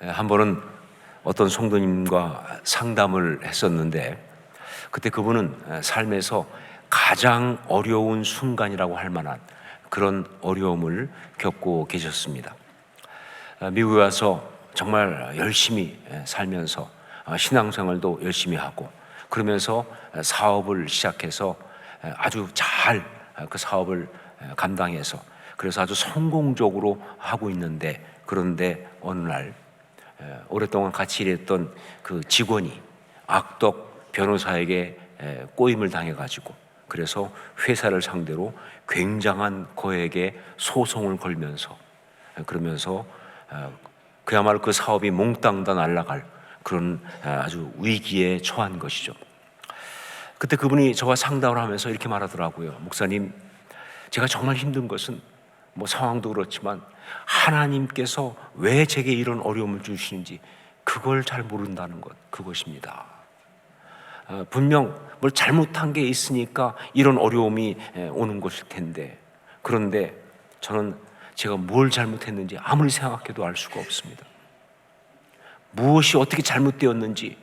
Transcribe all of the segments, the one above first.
한 번은 어떤 성도님과 상담을 했었는데, 그때 그분은 삶에서 가장 어려운 순간이라고 할 만한 그런 어려움을 겪고 계셨습니다. 미국에 와서 정말 열심히 살면서 신앙생활도 열심히 하고, 그러면서 사업을 시작해서 아주 잘 그 사업을 감당해서, 그래서 아주 성공적으로 하고 있는데, 그런데 어느 날 오랫동안 같이 일했던 그 직원이 악덕 변호사에게 꼬임을 당해가지고, 그래서 회사를 상대로 굉장한 거액의 소송을 걸면서, 그러면서 그야말로 그 사업이 몽땅 다 날아갈 그런 아주 위기에 처한 것이죠. 그때 그분이 저와 상담을 하면서 이렇게 말하더라고요. 목사님, 제가 정말 힘든 것은 상황도 그렇지만 하나님께서 왜 제게 이런 어려움을 주시는지 그걸 잘 모른다는 것, 그것입니다. 분명 뭘 잘못한 게 있으니까 이런 어려움이 오는 것일 텐데, 그런데 저는 제가 뭘 잘못했는지 아무리 생각해도 알 수가 없습니다. 무엇이 어떻게 잘못되었는지,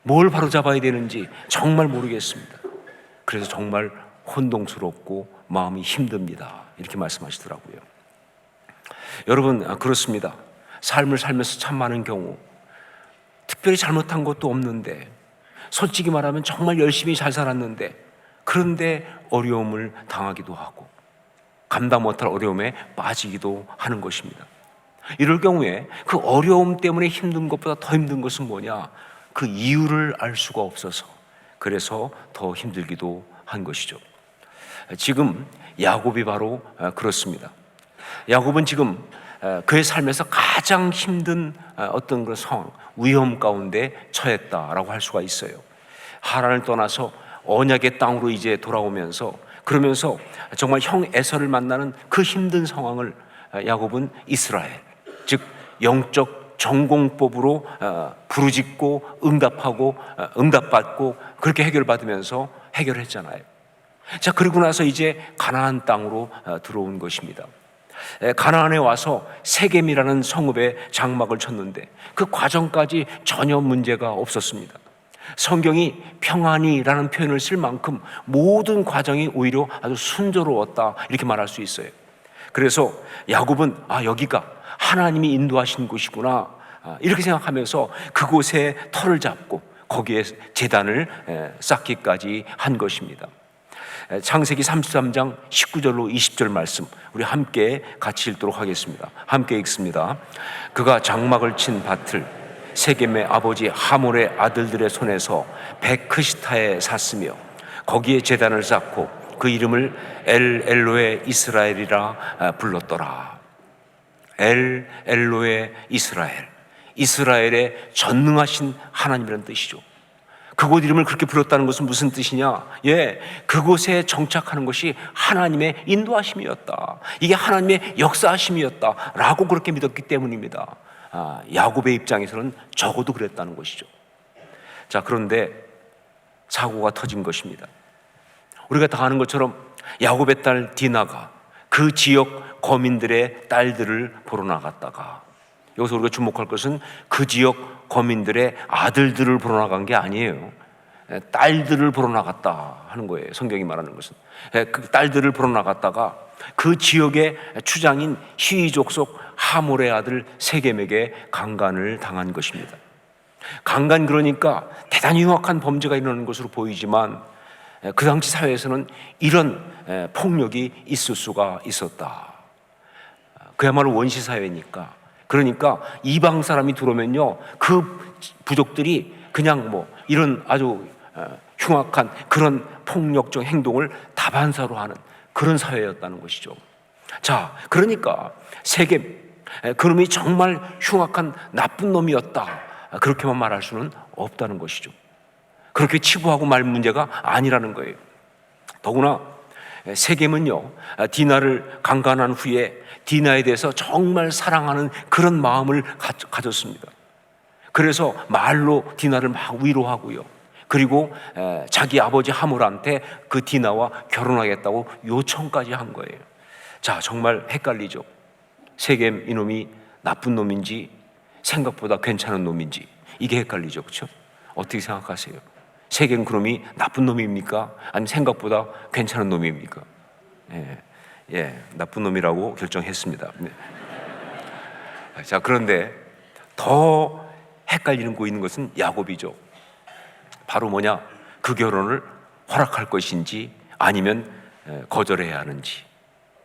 뭘 바로잡아야 되는지 정말 모르겠습니다. 그래서 정말 혼동스럽고 마음이 힘듭니다. 이렇게 말씀하시더라고요. 여러분, 그렇습니다. 삶을 살면서 참 많은 경우 특별히 잘못한 것도 없는데, 솔직히 말하면 정말 열심히 잘 살았는데, 그런데 어려움을 당하기도 하고 감당 못할 어려움에 빠지기도 하는 것입니다. 이럴 경우에 그 어려움 때문에 힘든 것보다 더 힘든 것은 뭐냐? 그 이유를 알 수가 없어서, 그래서 더 힘들기도 한 것이죠. 지금 야곱이 바로 그렇습니다. 야곱은 지금 그의 삶에서 가장 힘든 어떤 그런 상황, 위험 가운데 처했다라고 할 수가 있어요. 하란을 떠나서 언약의 땅으로 이제 돌아오면서, 그러면서 정말 형 에서를 만나는 그 힘든 상황을 야곱은 이스라엘, 즉 영적 전공법으로 부르짖고 응답하고 응답받고 그렇게 해결받으면서 해결했잖아요. 자, 그러고 나서 이제 가나안 땅으로 들어온 것입니다. 가나안에 와서 세겜이라는 성읍에 장막을 쳤는데 그 과정까지 전혀 문제가 없었습니다. 성경이 평안이라는 표현을 쓸 만큼 모든 과정이 오히려 아주 순조로웠다, 이렇게 말할 수 있어요. 그래서 야곱은 여기가 하나님이 인도하신 곳이구나, 이렇게 생각하면서 그곳에 터를 잡고 거기에 제단을 쌓기까지 한 것입니다. 창세기 33장 19절로 20절 말씀 우리 함께 같이 읽도록 하겠습니다. 함께 읽습니다. 그가 장막을 친 밭을 세겜의 아버지 하몰의 아들들의 손에서 베크시타에 샀으며 거기에 제단을 쌓고 그 이름을 엘 엘로에 이스라엘이라 불렀더라. 엘 엘로에 이스라엘, 이스라엘의 전능하신 하나님이라는 뜻이죠. 그곳 이름을 그렇게 불렀다는 것은 무슨 뜻이냐? 그곳에 정착하는 것이 하나님의 인도하심이었다, 이게 하나님의 역사하심이었다 라고 그렇게 믿었기 때문입니다. 야곱의 입장에서는 적어도 그랬다는 것이죠. 자, 그런데 사고가 터진 것입니다. 우리가 다 아는 것처럼 야곱의 딸 디나가 그 지역 거민들의 딸들을 보러 나갔다가, 여기서 우리가 주목할 것은 그 지역 거민들의 아들들을 보러 나간 게 아니에요. 딸들을 보러 나갔다 하는 거예요. 성경이 말하는 것은 그 딸들을 보러 나갔다가 그 지역의 추장인 히위 족속 하몰의 아들 세겜에게 강간을 당한 것입니다. 강간, 그러니까 대단히 흉악한 범죄가 일어나는 것으로 보이지만 그 당시 사회에서는 이런 폭력이 있을 수가 있었다. 그야말로 원시 사회니까. 그러니까 이방 사람이 들어오면요, 그 부족들이 그냥 이런 아주 흉악한 그런 폭력적 행동을 다반사로 하는 그런 사회였다는 것이죠. 자, 그러니까 세겜, 그놈이 정말 흉악한 나쁜 놈이었다, 그렇게만 말할 수는 없다는 것이죠. 그렇게 치부하고 말 문제가 아니라는 거예요. 더구나 세겜은요, 디나를 강간한 후에 디나에 대해서 정말 사랑하는 그런 마음을 가졌습니다. 그래서 말로 디나를 막 위로하고요, 그리고 자기 아버지 하몰한테 그 디나와 결혼하겠다고 요청까지 한 거예요. 자, 정말 헷갈리죠. 세겜 이놈이 나쁜 놈인지 생각보다 괜찮은 놈인지 이게 헷갈리죠, 그렇죠? 어떻게 생각하세요? 세겜 그놈이 나쁜 놈입니까? 아니면 생각보다 괜찮은 놈입니까? 나쁜 놈이라고 결정했습니다. 네. 자, 그런데 더 헷갈리고 있는 것은 야곱이죠. 바로 뭐냐? 그 결혼을 허락할 것인지 아니면 거절해야 하는지,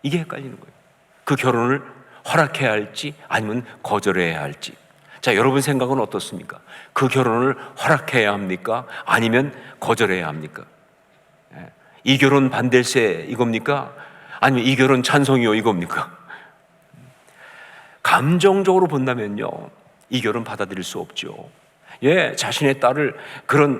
이게 헷갈리는 거예요. 그 결혼을 허락해야 할지 아니면 거절해야 할지. 자, 여러분 생각은 어떻습니까? 그 결혼을 허락해야 합니까? 아니면 거절해야 합니까? 이 결혼 반댈세 이겁니까? 아니면 이 결혼 찬성이요 이겁니까? 감정적으로 본다면요, 이 결혼 받아들일 수 없죠. 자신의 딸을 그런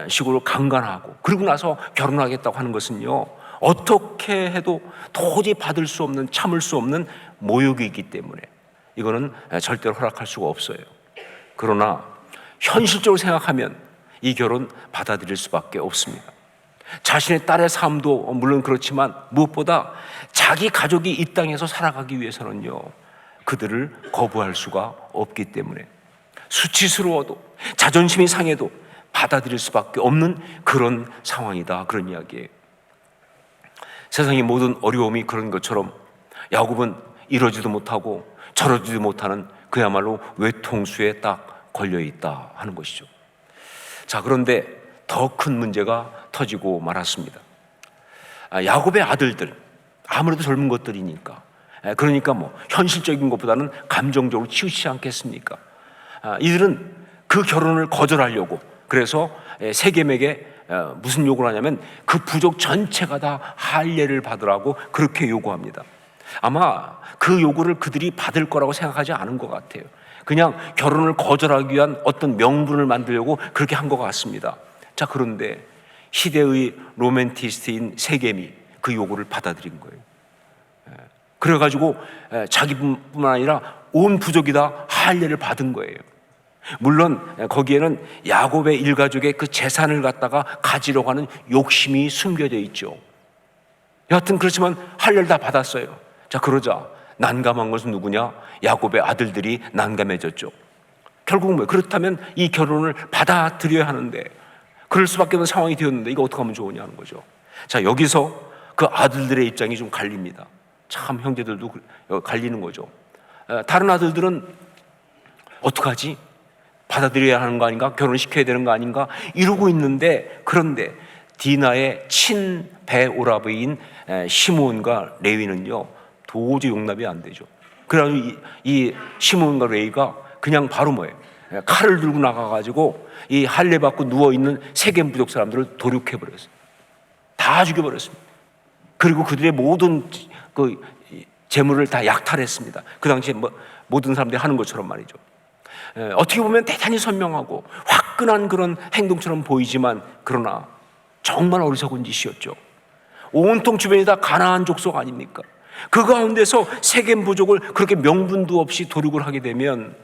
식으로 강간하고 그러고 나서 결혼하겠다고 하는 것은요, 어떻게 해도 도저히 받을 수 없는, 참을 수 없는 모욕이기 때문에 이거는 절대로 허락할 수가 없어요. 그러나 현실적으로 생각하면 이 결혼 받아들일 수밖에 없습니다. 자신의 딸의 삶도 물론 그렇지만 무엇보다 자기 가족이 이 땅에서 살아가기 위해서는요, 그들을 거부할 수가 없기 때문에 수치스러워도 자존심이 상해도 받아들일 수밖에 없는 그런 상황이다, 그런 이야기예요. 세상의 모든 어려움이 그런 것처럼 야곱은 이러지도 못하고 저러지도 못하는 그야말로 외통수에 딱 걸려있다 하는 것이죠. 자, 그런데 더 큰 문제가 터지고 말았습니다. 야곱의 아들들, 아무래도 젊은 것들이니까, 그러니까 현실적인 것보다는 감정적으로 치우치지 않겠습니까? 이들은 그 결혼을 거절하려고, 그래서 세겜에게 무슨 요구를 하냐면 그 부족 전체가 다 할례를 받으라고 그렇게 요구합니다. 아마 그 요구를 그들이 받을 거라고 생각하지 않은 것 같아요. 그냥 결혼을 거절하기 위한 어떤 명분을 만들려고 그렇게 한 것 같습니다. 자, 그런데 시대의 로맨티스트인 세겜이 그 요구를 받아들인 거예요. 그래가지고 자기뿐만 아니라 온 부족이 다 할례를 받은 거예요. 물론 거기에는 야곱의 일가족의 그 재산을 갖다가 가지려고 하는 욕심이 숨겨져 있죠. 여하튼 그렇지만 할례를 다 받았어요. 자, 그러자 난감한 것은 누구냐? 야곱의 아들들이 난감해졌죠. 결국 그렇다면 이 결혼을 받아들여야 하는데, 그럴 수밖에 없는 상황이 되었는데 이거 어떻게 하면 좋으냐는 거죠. 자, 여기서 그 아들들의 입장이 좀 갈립니다. 참, 형제들도 갈리는 거죠. 다른 아들들은 어떡하지? 받아들여야 하는 거 아닌가? 결혼시켜야 되는 거 아닌가? 이러고 있는데, 그런데 디나의 친배오라버인 시므온과 레위는요, 도저히 용납이 안 되죠. 그래가지고 이 시므온과 레위가 그냥 바로 칼을 들고 나가가지고 이 할례 받고 누워있는 세겜 부족 사람들을 도륙해버렸어요. 다 죽여버렸습니다. 그리고 그들의 모든 그 재물을 다 약탈했습니다. 그 당시에 모든 사람들이 하는 것처럼 말이죠. 어떻게 보면 대단히 선명하고 화끈한 그런 행동처럼 보이지만, 그러나 정말 어리석은 짓이었죠. 온통 주변이 다 가나안 족속 아닙니까? 그 가운데서 세겜 부족을 그렇게 명분도 없이 도륙을 하게 되면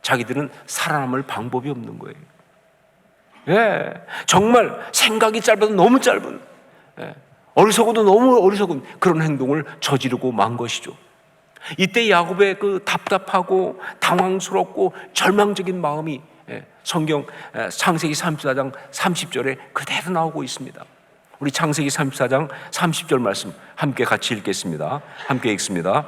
자기들은 살아남을 방법이 없는 거예요. 정말 생각이 짧아도 너무 짧은, 어리석어도 너무 어리석은 그런 행동을 저지르고 만 것이죠. 이때 야곱의 그 답답하고 당황스럽고 절망적인 마음이 성경 창세기 34장 30절에 그대로 나오고 있습니다. 우리 창세기 34장 30절 말씀 함께 같이 읽겠습니다. 함께 읽습니다.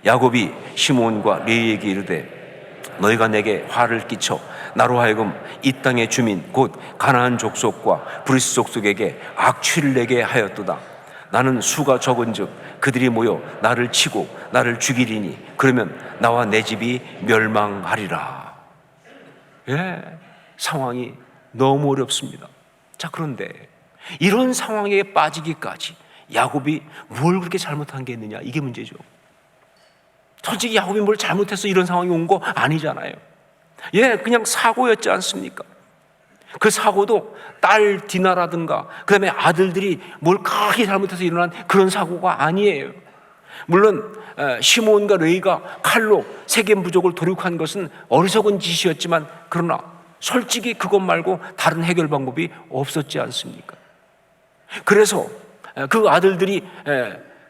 야곱이 시므온과 레위에게 이르되 너희가 내게 화를 끼쳐 나로 하여금 이 땅의 주민 곧 가나안 족속과 브리스 족속에게 악취를 내게 하였도다. 나는 수가 적은즉 그들이 모여 나를 치고 나를 죽이리니 그러면 나와 내 집이 멸망하리라. 상황이 너무 어렵습니다. 자, 그런데 이런 상황에 빠지기까지 야곱이 뭘 그렇게 잘못한 게 있느냐, 이게 문제죠. 솔직히 야곱이 뭘 잘못해서 이런 상황이 온 거 아니잖아요. 그냥 사고였지 않습니까? 그 사고도 딸 디나라든가 그 다음에 아들들이 뭘 크게 잘못해서 일어난 그런 사고가 아니에요. 물론 시므온과 레위가 칼로 세겜 부족을 도륙한 것은 어리석은 짓이었지만, 그러나 솔직히 그것 말고 다른 해결 방법이 없었지 않습니까? 그래서 그 아들들이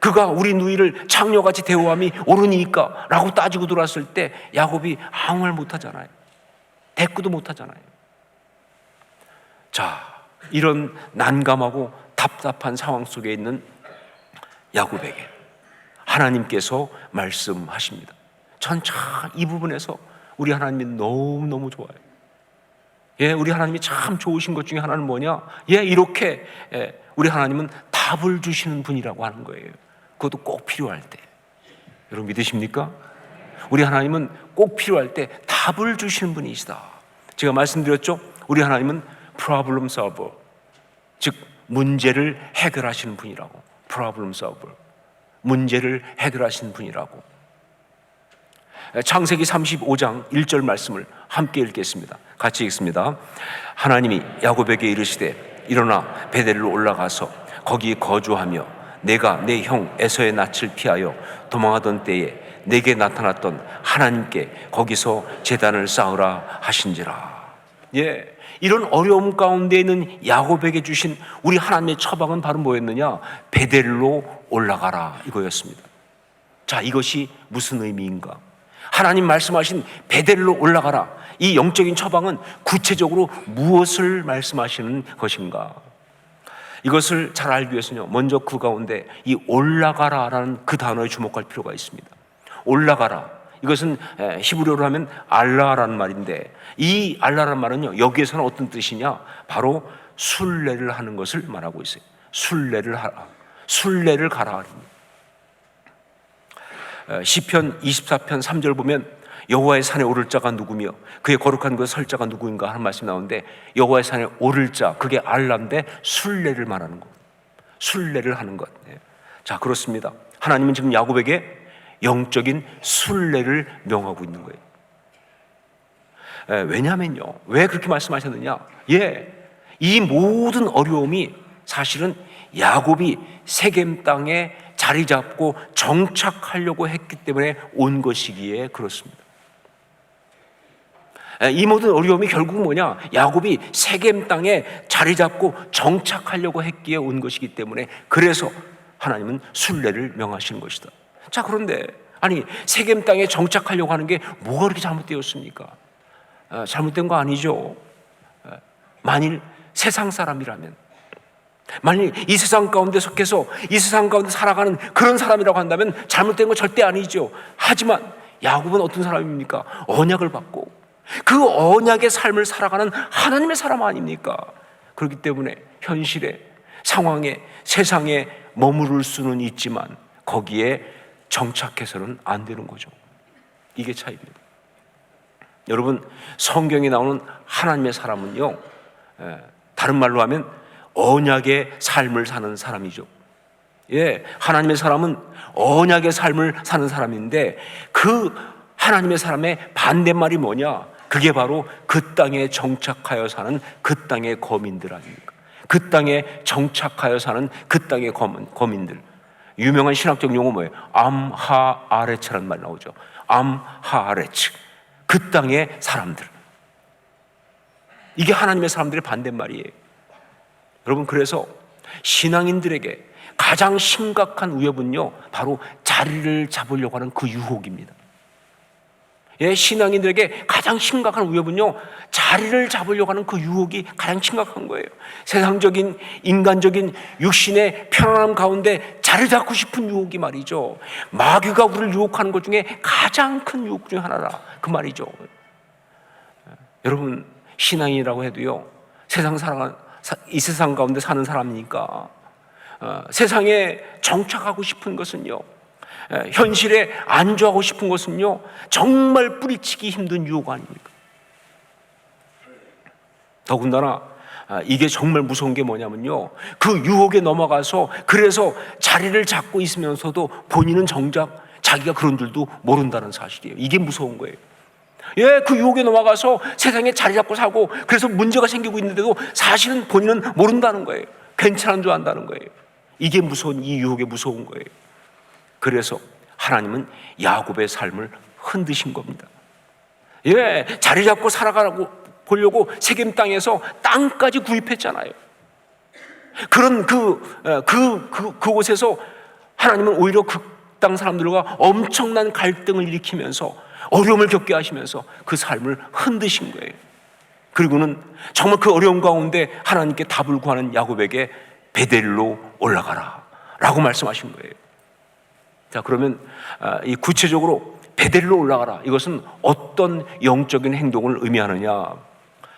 그가 우리 누이를 창녀같이 대우함이 옳으니까 라고 따지고 들어왔을 때 야곱이 아무 말 못하잖아요. 대꾸도 못하잖아요. 자, 이런 난감하고 답답한 상황 속에 있는 야곱에게 하나님께서 말씀하십니다. 전 참 이 부분에서 우리 하나님이 너무너무 좋아요. 예, 우리 하나님이 참 좋으신 것 중에 하나는 뭐냐? 예, 이렇게 우리 하나님은 답을 주시는 분이라고 하는 거예요. 그것도 꼭 필요할 때. 여러분 믿으십니까? 우리 하나님은 꼭 필요할 때 답을 주시는 분이시다. 제가 말씀드렸죠? 우리 하나님은 problem solver, 즉 문제를 해결하시는 분이라고. problem solver, 문제를 해결하시는 분이라고. 창세기 35장 1절 말씀을 함께 읽겠습니다. 같이 읽습니다. 하나님이 야곱에게 이르시되 일어나 베델로 올라가서 거기 거주하며 내가 내 형 에서의 낯을 피하여 도망하던 때에 내게 나타났던 하나님께 거기서 제단을 쌓으라 하신지라. 예, 이런 어려움 가운데 있는 야곱에게 주신 우리 하나님의 처방은 바로 뭐였느냐? 베델로 올라가라, 이거였습니다. 자, 이것이 무슨 의미인가? 하나님 말씀하신 베델로 올라가라, 이 영적인 처방은 구체적으로 무엇을 말씀하시는 것인가? 이것을 잘 알기 위해서는요, 먼저 그 가운데 이 올라가라라는 그 단어에 주목할 필요가 있습니다. 올라가라, 이것은 히브리어로 하면 알라라는 말인데, 이 알라라는 말은요, 여기에서는 어떤 뜻이냐? 바로 순례를 하는 것을 말하고 있어요. 순례를 하라, 순례를 가라. 시편 24편 3절 보면 여호와의 산에 오를 자가 누구며 그의 거룩한 곳에 설 자가 누구인가 하는 말씀이 나오는데, 여호와의 산에 오를 자, 그게 알라인데 순례를 말하는 것, 순례를 하는 것. 자, 그렇습니다. 하나님은 지금 야곱에게 영적인 순례를 명하고 있는 거예요. 왜냐면요, 왜 그렇게 말씀하셨느냐? 예, 이 모든 어려움이 사실은 야곱이 세겜 땅에 자리 잡고 정착하려고 했기 때문에 온 것이기에 그렇습니다. 이 모든 어려움이 결국 뭐냐? 야곱이 세겜 땅에 자리 잡고 정착하려고 했기에 온 것이기 때문에, 그래서 하나님은 순례를 명하시는 것이다. 자, 그런데 아니, 세겜 땅에 정착하려고 하는 게 뭐가 그렇게 잘못되었습니까? 잘못된 거 아니죠. 만일 세상 사람이라면, 만일 이 세상 가운데 속해서 이 세상 가운데 살아가는 그런 사람이라고 한다면 잘못된 건 절대 아니죠. 하지만 야곱은 어떤 사람입니까? 언약을 받고 그 언약의 삶을 살아가는 하나님의 사람 아닙니까? 그렇기 때문에 현실의 상황에, 세상에 머무를 수는 있지만 거기에 정착해서는 안 되는 거죠. 이게 차이입니다. 여러분, 성경에 나오는 하나님의 사람은요, 다른 말로 하면 언약의 삶을 사는 사람이죠. 예, 하나님의 사람은 언약의 삶을 사는 사람인데, 그 하나님의 사람의 반대말이 뭐냐? 그게 바로 그 땅에 정착하여 사는 그 땅의 거민들 아닙니까? 그 땅에 정착하여 사는 그 땅의 거민들. 유명한 신학적 용어 뭐예요? 암하아레츠라는 말이 나오죠. 암하아레츠, 그 땅의 사람들. 이게 하나님의 사람들의 반대말이에요. 여러분, 그래서 신앙인들에게 가장 심각한 위협은요, 바로 자리를 잡으려고 하는 그 유혹입니다. 예, 신앙인들에게 가장 심각한 위협은요, 자리를 잡으려고 하는 그 유혹이 가장 심각한 거예요. 세상적인, 인간적인 육신의 편안함 가운데 자리를 잡고 싶은 유혹이 말이죠, 마귀가 우리를 유혹하는 것 중에 가장 큰 유혹 중에 하나라, 그 말이죠. 여러분, 신앙인이라고 해도요, 이 세상 가운데 사는 사람이니까 세상에 정착하고 싶은 것은요, 현실에 안주하고 싶은 것은요, 정말 뿌리치기 힘든 유혹 아닙니까? 더군다나 이게 정말 무서운 게 뭐냐면요, 그 유혹에 넘어가서 그래서 자리를 잡고 있으면서도 본인은 정작 자기가 그런 줄도 모른다는 사실이에요. 이게 무서운 거예요. 예, 그 유혹에 넘어가서 세상에 자리 잡고 살고 그래서 문제가 생기고 있는데도 사실은 본인은 모른다는 거예요. 괜찮은 줄 안다는 거예요. 이게 무서운, 이 유혹이 무서운 거예요. 그래서 하나님은 야곱의 삶을 흔드신 겁니다. 예, 자리 잡고 살아가라고 보려고 세겜 땅에서 땅까지 구입했잖아요. 그런 그곳에서 하나님은 오히려 그 땅 사람들과 엄청난 갈등을 일으키면서 어려움을 겪게 하시면서 그 삶을 흔드신 거예요. 그리고는 정말 그 어려움 가운데 하나님께 답을 구하는 야곱에게 베델로 올라가라 라고 말씀하신 거예요. 자, 그러면 이 구체적으로 베델로 올라가라, 이것은 어떤 영적인 행동을 의미하느냐?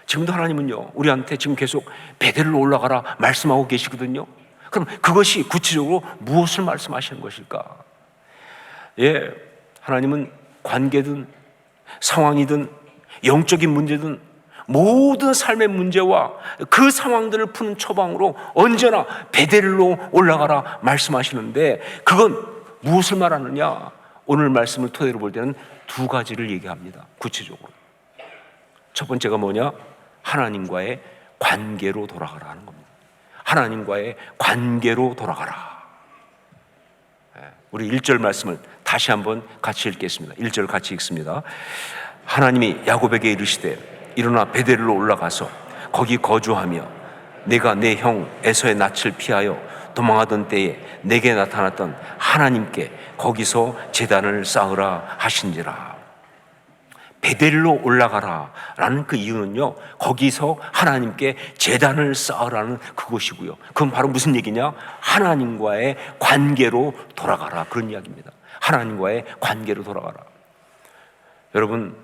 지금도 하나님은요, 우리한테 지금 계속 베델로 올라가라 말씀하고 계시거든요. 그럼 그것이 구체적으로 무엇을 말씀하시는 것일까? 예, 하나님은 관계든 상황이든 영적인 문제든 모든 삶의 문제와 그 상황들을 푸는 처방으로 언제나 베델로 올라가라 말씀하시는데, 그건 무엇을 말하느냐? 오늘 말씀을 토대로 볼 때는 두 가지를 얘기합니다. 구체적으로 첫 번째가 뭐냐? 하나님과의 관계로 돌아가라 하는 겁니다. 하나님과의 관계로 돌아가라. 우리 1절 말씀을 다시 한번 같이 읽겠습니다. 1절 같이 읽습니다. 하나님이 야곱에게 이르시되 일어나 베델로 올라가서 거기 거주하며 내가 내 형 에서의 낯을 피하여 도망하던 때에 내게 나타났던 하나님께 거기서 제단을 쌓으라 하신지라. 베델로 올라가라 라는 그 이유는요, 거기서 하나님께 제단을 쌓으라는 그것이고요. 그건 바로 무슨 얘기냐? 하나님과의 관계로 돌아가라, 그런 이야기입니다. 하나님과의 관계로 돌아가라. 여러분,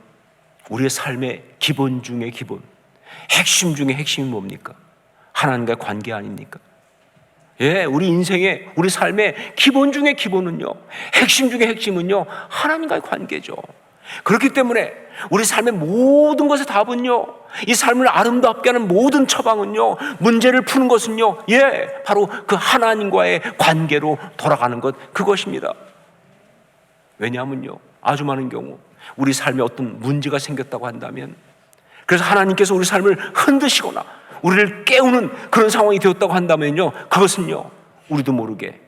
우리의 삶의 기본 중에 기본, 핵심 중에 핵심이 뭡니까? 하나님과의 관계 아닙니까? 예, 우리 인생의, 우리 삶의 기본 중에 기본은요, 핵심 중에 핵심은요, 하나님과의 관계죠. 그렇기 때문에 우리 삶의 모든 것의 답은요, 이 삶을 아름답게 하는 모든 처방은요, 문제를 푸는 것은요, 예, 바로 그 하나님과의 관계로 돌아가는 것, 그것입니다. 왜냐하면요, 아주 많은 경우 우리 삶에 어떤 문제가 생겼다고 한다면, 그래서 하나님께서 우리 삶을 흔드시거나 우리를 깨우는 그런 상황이 되었다고 한다면요, 그것은요, 우리도 모르게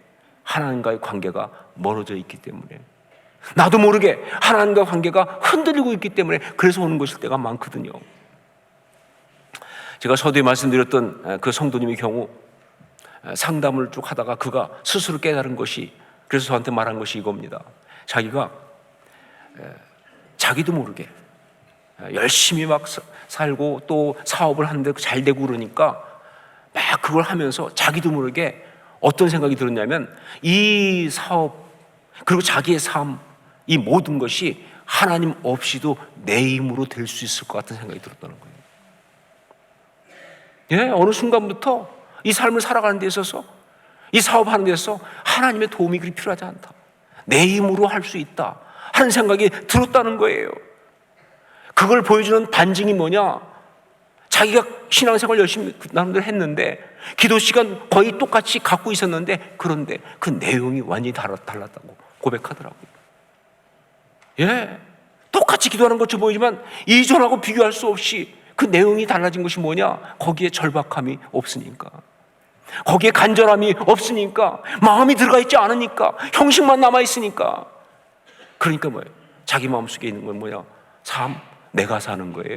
하나님과의 관계가 멀어져 있기 때문에, 나도 모르게 하나님과 관계가 흔들리고 있기 때문에 그래서 오는 것일 때가 많거든요. 제가 서두에 말씀드렸던 그 성도님의 경우 상담을 쭉 하다가 그가 스스로 깨달은 것이, 그래서 저한테 말한 것이 이겁니다. 자기가 자기도 모르게 열심히 막 살고 또 사업을 하는데 잘 되고 그러니까 막 그걸 하면서 자기도 모르게 어떤 생각이 들었냐면, 이 사업 그리고 자기의 삶, 이 모든 것이 하나님 없이도 내 힘으로 될 수 있을 것 같은 생각이 들었다는 거예요. 예, 어느 순간부터 이 삶을 살아가는 데 있어서, 이 사업하는 데 있어서 하나님의 도움이 그리 필요하지 않다, 내 힘으로 할 수 있다 하는 생각이 들었다는 거예요. 그걸 보여주는 반증이 뭐냐? 자기가 신앙생활 열심히 나름대로 했는데 기도 시간 거의 똑같이 갖고 있었는데, 그런데 그 내용이 완전히 달랐다고 고백하더라고요. 예, 똑같이 기도하는 것처럼 보이지만 이전하고 비교할 수 없이 그 내용이 달라진 것이 뭐냐? 거기에 절박함이 없으니까, 거기에 간절함이 없으니까, 마음이 들어가 있지 않으니까, 형식만 남아있으니까. 그러니까 뭐예요? 자기 마음속에 있는 건 뭐냐? 삶, 내가 사는 거예요.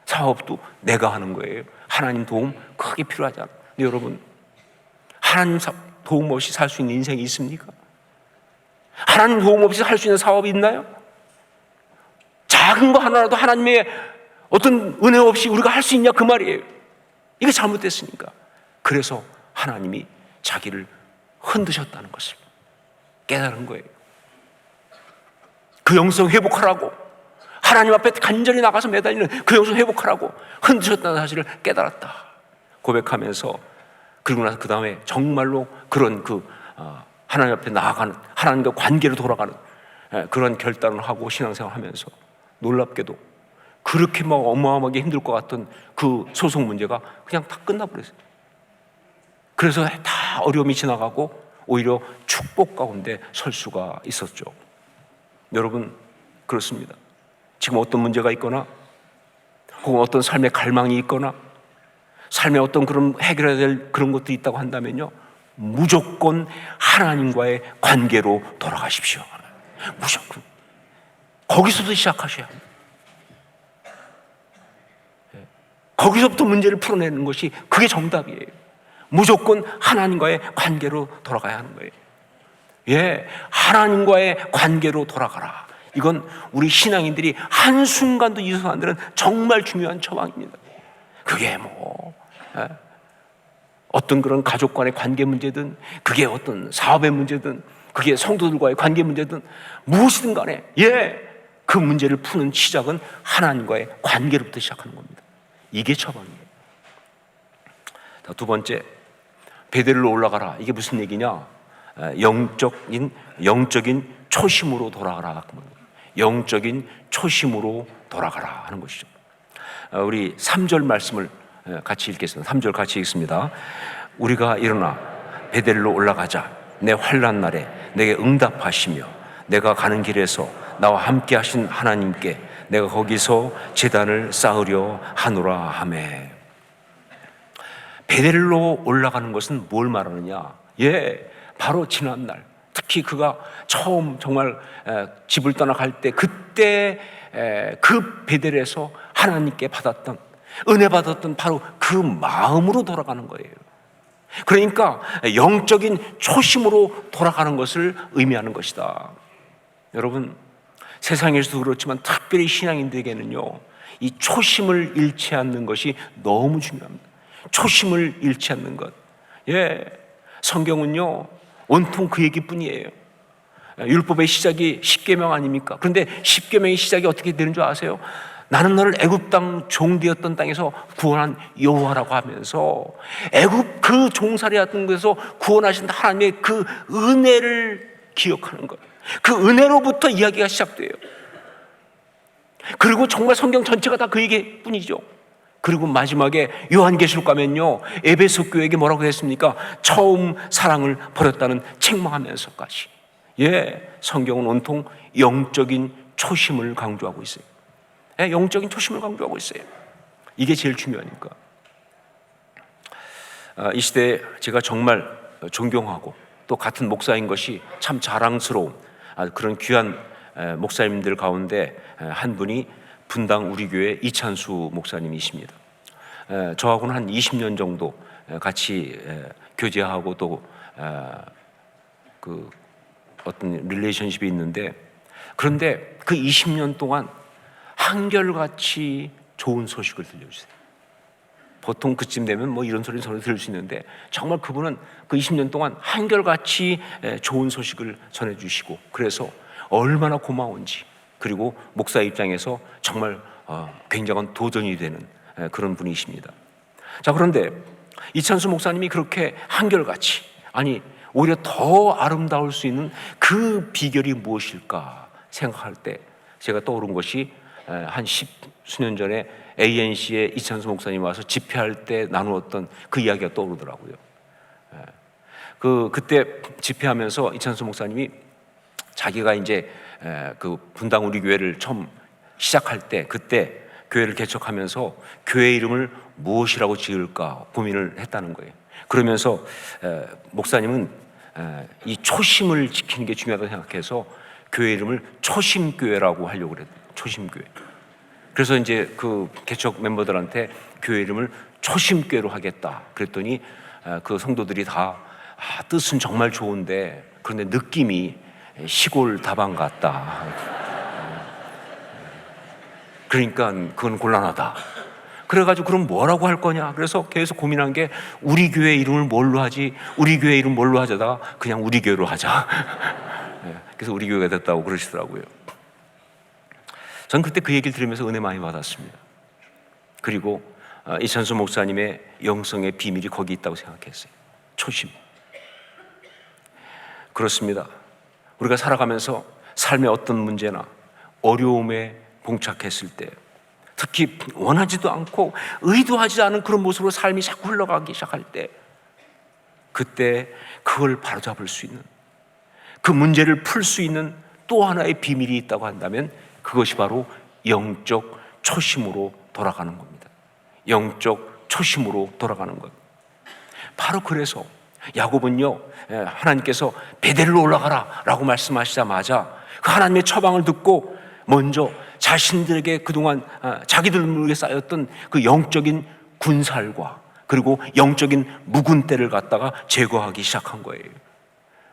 사업도 내가 하는 거예요. 하나님 도움 크게 필요하지 않아요. 근데 여러분, 하나님 도움 없이 살 수 있는 인생이 있습니까? 하나님 도움 없이 할 수 있는 사업이 있나요? 작은 거 하나라도 하나님의 어떤 은혜 없이 우리가 할 수 있냐, 그 말이에요. 이게 잘못됐으니까. 그래서 하나님이 자기를 흔드셨다는 것을 깨달은 거예요. 그 영성 회복하라고, 하나님 앞에 간절히 나가서 매달리는 그 영성 회복하라고 흔드셨다는 사실을 깨달았다 고백하면서, 그리고 나서 그 다음에 정말로 그런 하나님 앞에 나아가는, 하나님과 관계로 돌아가는 그런 결단을 하고 신앙생활을 하면서 놀랍게도 그렇게 막 어마어마하게 힘들 것 같던 그 소송 문제가 그냥 다 끝나버렸어요. 그래서 다 어려움이 지나가고 오히려 축복 가운데 설 수가 있었죠. 여러분, 그렇습니다. 지금 어떤 문제가 있거나 혹은 어떤 삶의 갈망이 있거나 삶에 어떤 그런 해결해야 될 그런 것도 있다고 한다면요, 무조건 하나님과의 관계로 돌아가십시오. 무조건 거기서부터 시작하셔야 합니다. 거기서부터 문제를 풀어내는 것이 그게 정답이에요. 무조건 하나님과의 관계로 돌아가야 하는 거예요. 하나님과의 관계로 돌아가라. 이건 우리 신앙인들이 한순간도 잊어서는 안 되는 정말 중요한 처방입니다. 그게 어떤 그런 가족 간의 관계 문제든, 그게 어떤 사업의 문제든, 그게 성도들과의 관계 문제든 무엇이든 간에 그 문제를 푸는 시작은 하나님과의 관계로부터 시작하는 겁니다. 이게 처방이에요. 자, 두 번째, 베델로 올라가라. 이게 무슨 얘기냐? 영적인 초심으로 돌아가라. 영적인 초심으로 돌아가라 하는 것이죠. 우리 3절 말씀을 같이 읽겠습니다. 3절 같이 읽습니다. 우리가 일어나 베델로 올라가자. 내 환난 날에 내게 응답하시며 내가 가는 길에서 나와 함께 하신 하나님께 내가 거기서 제단을 쌓으려 하노라 하매. 베델로 올라가는 것은 뭘 말하느냐? 바로 지난날, 특히 그가 처음 정말 집을 떠나갈 때, 그때 그 베델에서 하나님께 받았던, 은혜 받았던 바로 그 마음으로 돌아가는 거예요. 그러니까 영적인 초심으로 돌아가는 것을 의미하는 것이다. 여러분, 세상에서도 그렇지만 특별히 신앙인들에게는요, 이 초심을 잃지 않는 것이 너무 중요합니다. 초심을 잃지 않는 것. 성경은요 온통 그 얘기뿐이에요. 율법의 시작이 십계명 아닙니까? 그런데 십계명의 시작이 어떻게 되는 줄 아세요? 나는 너를 애굽 땅 종되었던 땅에서 구원한 여호와라고 하면서 애굽 그 종살이였던 곳에서 구원하신 하나님의 그 은혜를 기억하는 것, 그 은혜로부터 이야기가 시작돼요. 그리고 정말 성경 전체가 다 그 얘기뿐이죠. 그리고 마지막에 요한계시록 가면요, 에베소 교회에게 뭐라고 했습니까? 처음 사랑을 버렸다는 책망하면서까지. 성경은 온통 영적인 초심을 강조하고 있어요. 영적인 초심을 강조하고 있어요. 이게 제일 중요하니까. 이 시대에 제가 정말 존경하고 또 같은 목사인 것이 참 자랑스러운 그런 귀한 목사님들 가운데 한 분이 분당 우리 교회 이찬수 목사님이십니다. 저하고는 한 20년 정도 같이 교제하고 또 그 어떤 릴레이션십이 있는데, 그런데 그 20년 동안 한결같이 좋은 소식을 들려주세요. 보통 그쯤 되면 뭐 이런 소리는 서로 들을 수 있는데, 정말 그분은 그 20년 동안 한결같이 좋은 소식을 전해주시고, 그래서 얼마나 고마운지, 그리고 목사 입장에서 정말 굉장한 도전이 되는 그런 분이십니다. 자, 그런데 이찬수 목사님이 그렇게 한결같이, 아니 오히려 더 아름다울 수 있는 그 비결이 무엇일까 생각할 때 제가 떠오른 것이 한 10수년 전에 ANC에 이찬수 목사님이 와서 집회할 때 나누었던 그 이야기가 떠오르더라고요. 그때 집회하면서 이찬수 목사님이 자기가 이제 그 분당 우리 교회를 처음 시작할 때, 그때 교회를 개척하면서 교회 이름을 무엇이라고 지을까 고민을 했다는 거예요. 그러면서 목사님은 이 초심을 지키는 게 중요하다고 생각해서 교회 이름을 초심교회라고 하려고 그랬어요. 초심교회. 그래서 이제 그 개척 멤버들한테 교회 이름을 초심교회로 하겠다 그랬더니 그 성도들이 다 뜻은 정말 좋은데 그런데 느낌이 시골 다방 같다. 그러니까 그건 곤란하다. 그래가지고 그럼 뭐라고 할 거냐? 그래서 계속 고민한 게 우리 교회 이름을 뭘로 하지? 우리 교회 이름 뭘로 하자다가 그냥 우리 교회로 하자. 그래서 우리 교회가 됐다고 그러시더라고요. 전 그때 그 얘기를 들으면서 은혜 많이 받았습니다. 그리고 이찬수 목사님의 영성의 비밀이 거기 있다고 생각했어요. 초심. 그렇습니다. 우리가 살아가면서 삶의 어떤 문제나 어려움에 봉착했을 때, 특히 원하지도 않고 의도하지 않은 그런 모습으로 삶이 자꾸 흘러가기 시작할 때, 그때 그걸 바로잡을 수 있는, 그 문제를 풀 수 있는 또 하나의 비밀이 있다고 한다면 그것이 바로 영적 초심으로 돌아가는 겁니다. 영적 초심으로 돌아가는 것. 바로 그래서 야곱은요, 하나님께서 베델로 올라가라 라고 말씀하시자마자 그 하나님의 처방을 듣고 먼저 자신들에게 그동안 자기들에게 쌓였던 그 영적인 군살과 그리고 영적인 묵은 때를 갖다가 제거하기 시작한 거예요.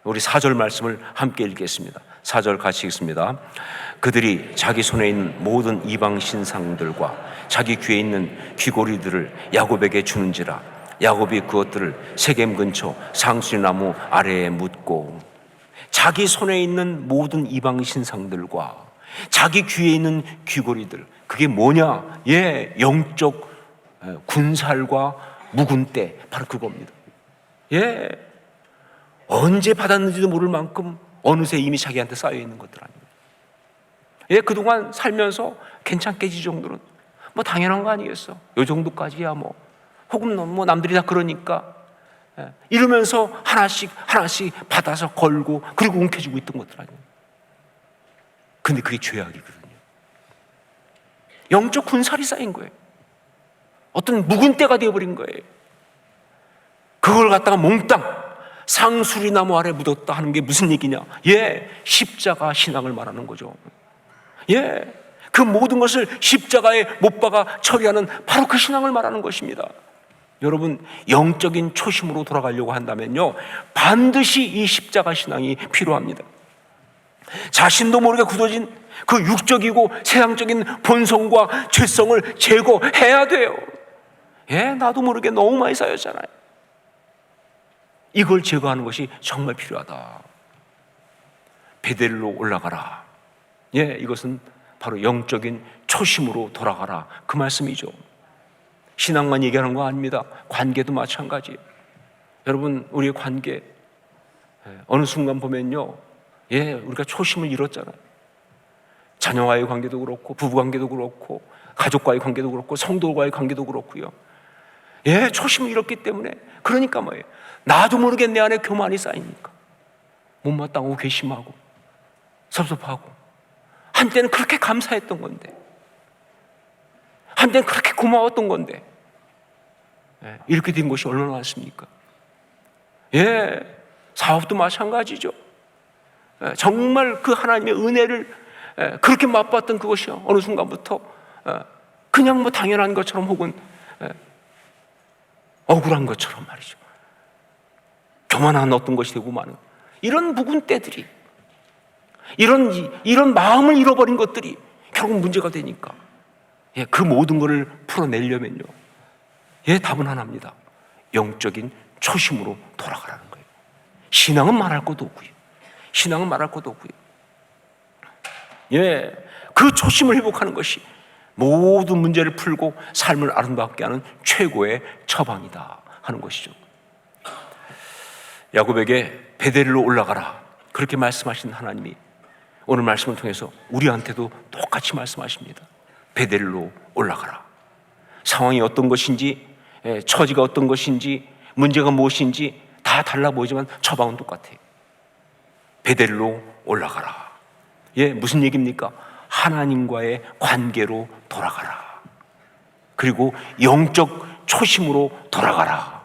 우리 4절 말씀을 함께 읽겠습니다. 4절 같이 읽습니다. 그들이 자기 손에 있는 모든 이방 신상들과 자기 귀에 있는 귀고리들을 야곱에게 주는지라 야곱이 그것들을 세겜 근처 상수리나무 아래에 묻고. 자기 손에 있는 모든 이방 신상들과 자기 귀에 있는 귀고리들, 그게 뭐냐? 영적 군살과 묵은 때, 바로 그겁니다. 언제 받았는지도 모를 만큼 어느새 이미 자기한테 쌓여 있는 것들 아닙니까? 그동안 살면서 괜찮게 지 정도는 뭐 당연한 거 아니겠어? 요 정도까지야 뭐. 혹은 뭐 남들이 다 그러니까 이러면서 하나씩 받아서 걸고 그리고 움켜쥐고 있던 것들 아니에요. 근데 그게 죄악이거든요. 영적 군살이 쌓인 거예요. 어떤 묵은 때가 되어버린 거예요. 그걸 갖다가 몽땅 상수리나무 아래 묻었다 하는 게 무슨 얘기냐? 십자가 신앙을 말하는 거죠. 그 모든 것을 십자가에 못 박아 처리하는 바로 그 신앙을 말하는 것입니다. 여러분, 영적인 초심으로 돌아가려고 한다면요, 반드시 이 십자가 신앙이 필요합니다. 자신도 모르게 굳어진 그 육적이고 세상적인 본성과 죄성을 제거해야 돼요. 나도 모르게 너무 많이 쌓였잖아요. 이걸 제거하는 것이 정말 필요하다. 베델로 올라가라. 이것은 바로 영적인 초심으로 돌아가라, 그 말씀이죠. 신앙만 얘기하는 거 아닙니다. 관계도 마찬가지예요. 여러분, 우리의 관계 어느 순간 보면요, 우리가 초심을 잃었잖아요. 자녀와의 관계도 그렇고 부부관계도 그렇고 가족과의 관계도 그렇고 성도와의 관계도 그렇고요. 초심을 잃었기 때문에, 그러니까 뭐예요? 나도 모르게 내 안에 교만이 쌓이니까 못마땅하고 괘씸하고 섭섭하고, 한때는 그렇게 감사했던 건데, 한때는 그렇게 고마웠던 건데, 이렇게 된 것이 얼마나 많습니까? 사업도 마찬가지죠. 정말 그 하나님의 은혜를 그렇게 맛봤던 그것이요, 어느 순간부터 그냥 뭐 당연한 것처럼 혹은 억울한 것처럼 말이죠, 교만한 어떤 것이 되고 마는 이런 묵은 때들이, 이런 마음을 잃어버린 것들이 결국 문제가 되니까, 그 모든 것을 풀어내려면요, 답은 하나입니다. 영적인 초심으로 돌아가라는 거예요. 신앙은 말할 것도 없고요. 신앙은 말할 것도 없고요. 그 초심을 회복하는 것이 모든 문제를 풀고 삶을 아름답게 하는 최고의 처방이다 하는 것이죠. 야곱에게 베델로 올라가라, 그렇게 말씀하신 하나님이 오늘 말씀을 통해서 우리한테도 똑같이 말씀하십니다. 베델로 올라가라. 상황이 어떤 것인지, 처지가 어떤 것인지, 문제가 무엇인지 다 달라 보이지만 처방은 똑같아요. 베델로 올라가라. 무슨 얘기입니까? 하나님과의 관계로 돌아가라. 그리고 영적 초심으로 돌아가라.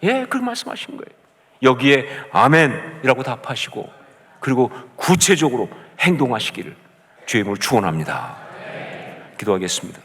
그렇게 말씀하신 거예요. 여기에 아멘이라고 답하시고, 그리고 구체적으로 행동하시기를 주의 이름으로 축원합니다. 기도하겠습니다.